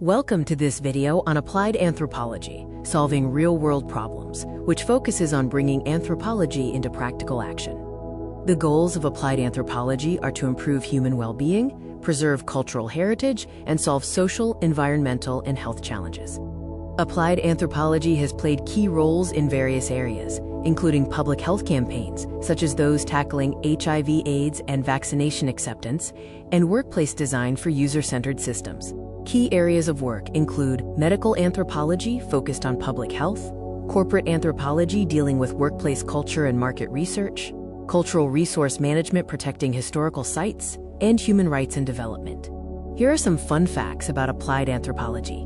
Welcome to this video on applied anthropology, solving real-world problems, which focuses on bringing anthropology into practical action. The goals of applied anthropology are to improve human well-being, preserve cultural heritage, and solve social, environmental, and health challenges. Applied anthropology has played key roles in various areas, including public health campaigns, such as those tackling HIV/AIDS and vaccination acceptance, and workplace design for user-centered systems. Key areas of work include medical anthropology focused on public health, corporate anthropology dealing with workplace culture and market research, cultural resource management protecting historical sites, and human rights and development. Here are some fun facts about applied anthropology.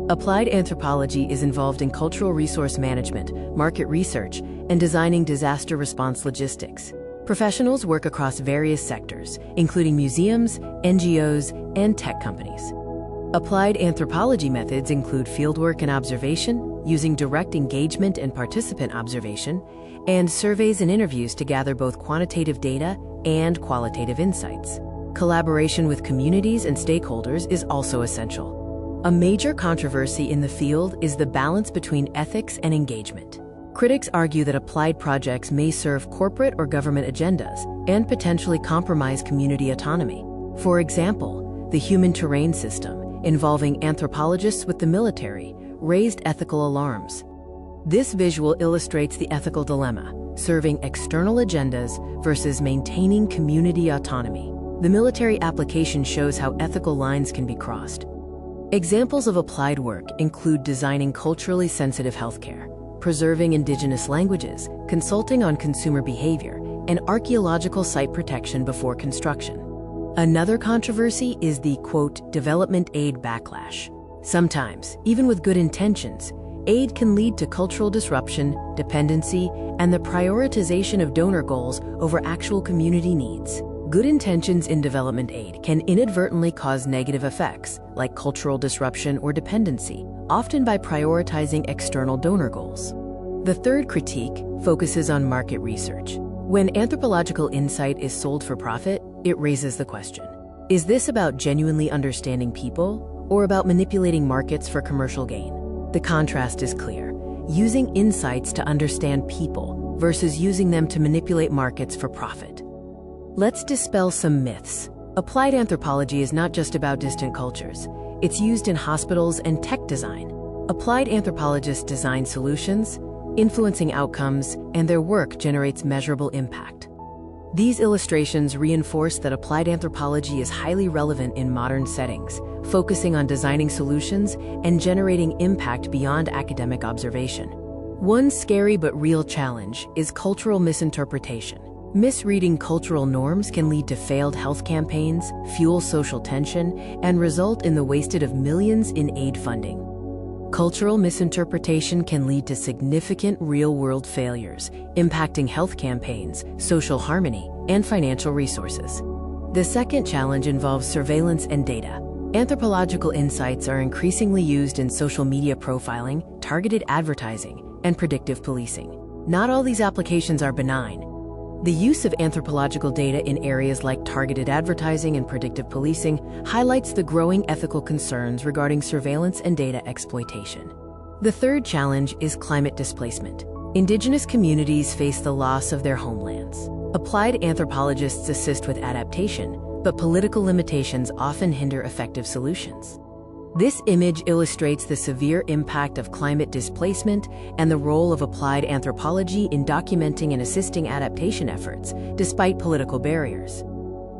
Applied anthropology is involved in cultural resource management, market research, and designing disaster response logistics. Professionals work across various sectors, including museums, NGOs, and tech companies. Applied anthropology methods include fieldwork and observation, using direct engagement and participant observation, and surveys and interviews to gather both quantitative data and qualitative insights. Collaboration with communities and stakeholders is also essential. A major controversy in the field is the balance between ethics and engagement. Critics argue that applied projects may serve corporate or government agendas and potentially compromise community autonomy. For example, the human terrain system, involving anthropologists with the military, raised ethical alarms. This visual illustrates the ethical dilemma, serving external agendas versus maintaining community autonomy. The military application shows how ethical lines can be crossed. Examples of applied work include designing culturally sensitive healthcare, preserving indigenous languages, consulting on consumer behavior, and archaeological site protection before construction. Another controversy is the, quote, development aid backlash. Sometimes, even with good intentions, aid can lead to cultural disruption, dependency, and the prioritization of donor goals over actual community needs. Good intentions in development aid can inadvertently cause negative effects, like cultural disruption or dependency, often by prioritizing external donor goals. The third critique focuses on market research. When anthropological insight is sold for profit, it raises the question, is this about genuinely understanding people or about manipulating markets for commercial gain? The contrast is clear, using insights to understand people versus using them to manipulate markets for profit. Let's dispel some myths. Applied anthropology is not just about distant cultures. It's used in hospitals and tech design. Applied anthropologists design solutions, influencing outcomes, and their work generates measurable impact. These illustrations reinforce that applied anthropology is highly relevant in modern settings, focusing on designing solutions and generating impact beyond academic observation. One scary but real challenge is cultural misinterpretation. Misreading cultural norms can lead to failed health campaigns, fuel social tension, and result in the wasted of millions in aid funding. Cultural misinterpretation can lead to significant real-world failures, impacting health campaigns, social harmony, and financial resources. The second challenge involves surveillance and data. Anthropological insights are increasingly used in social media profiling, targeted advertising, and predictive policing. Not all these applications are benign. The use of anthropological data in areas like targeted advertising and predictive policing highlights the growing ethical concerns regarding surveillance and data exploitation. The third challenge is climate displacement. Indigenous communities face the loss of their homelands. Applied anthropologists assist with adaptation, but political limitations often hinder effective solutions. This image illustrates the severe impact of climate displacement and the role of applied anthropology in documenting and assisting adaptation efforts, despite political barriers.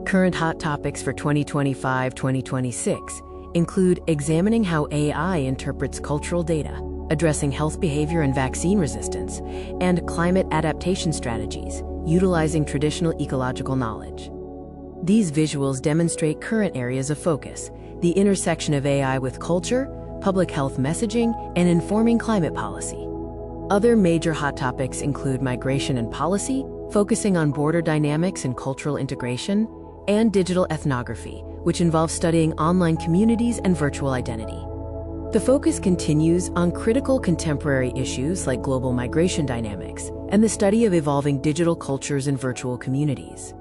Current hot topics for 2025-2026 include examining how AI interprets cultural data, addressing health behavior and vaccine resistance, and climate adaptation strategies, utilizing traditional ecological knowledge. These visuals demonstrate current areas of focus: the intersection of AI with culture, public health messaging, and informing climate policy. Other major hot topics include migration and policy, focusing on border dynamics and cultural integration, and digital ethnography, which involves studying online communities and virtual identity. The focus continues on critical contemporary issues like global migration dynamics and the study of evolving digital cultures and virtual communities.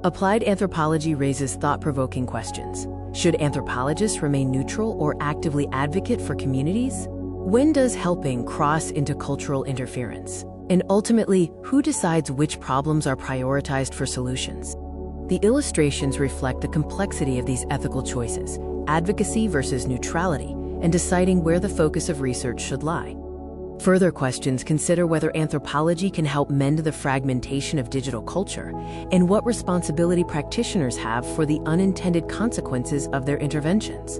Applied anthropology raises thought-provoking questions. Should anthropologists remain neutral or actively advocate for communities? When does helping cross into cultural interference? And ultimately, who decides which problems are prioritized for solutions? The illustrations reflect the complexity of these ethical choices, advocacy versus neutrality, and deciding where the focus of research should lie. Further questions consider whether anthropology can help mend the fragmentation of digital culture and what responsibility practitioners have for the unintended consequences of their interventions.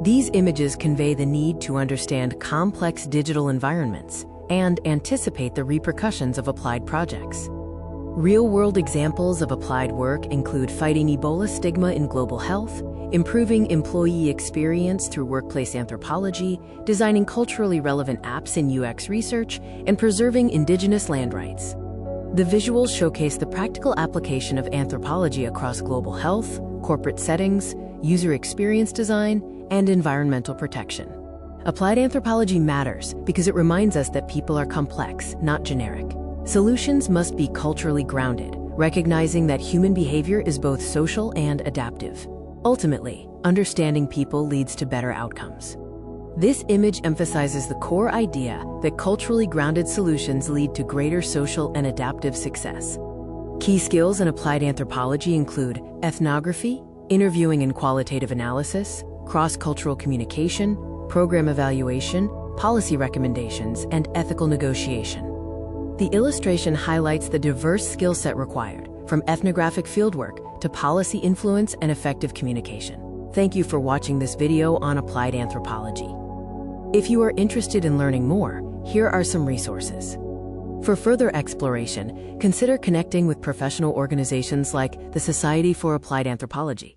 These images convey the need to understand complex digital environments and anticipate the repercussions of applied projects. Real-world examples of applied work include fighting Ebola stigma in global health, improving employee experience through workplace anthropology, designing culturally relevant apps in UX research, and preserving indigenous land rights. The visuals showcase the practical application of anthropology across global health, corporate settings, user experience design, and environmental protection. Applied anthropology matters because it reminds us that people are complex, not generic. Solutions must be culturally grounded, recognizing that human behavior is both social and adaptive. Ultimately, understanding people leads to better outcomes. This image emphasizes the core idea that culturally grounded solutions lead to greater social and adaptive success. Key skills in applied anthropology include ethnography, interviewing and qualitative analysis, cross-cultural communication, program evaluation, policy recommendations, and ethical negotiation. The illustration highlights the diverse skill set required, from ethnographic fieldwork to policy influence and effective communication. Thank you for watching this video on applied anthropology. If you are interested in learning more, here are some resources. For further exploration, consider connecting with professional organizations like the Society for Applied Anthropology.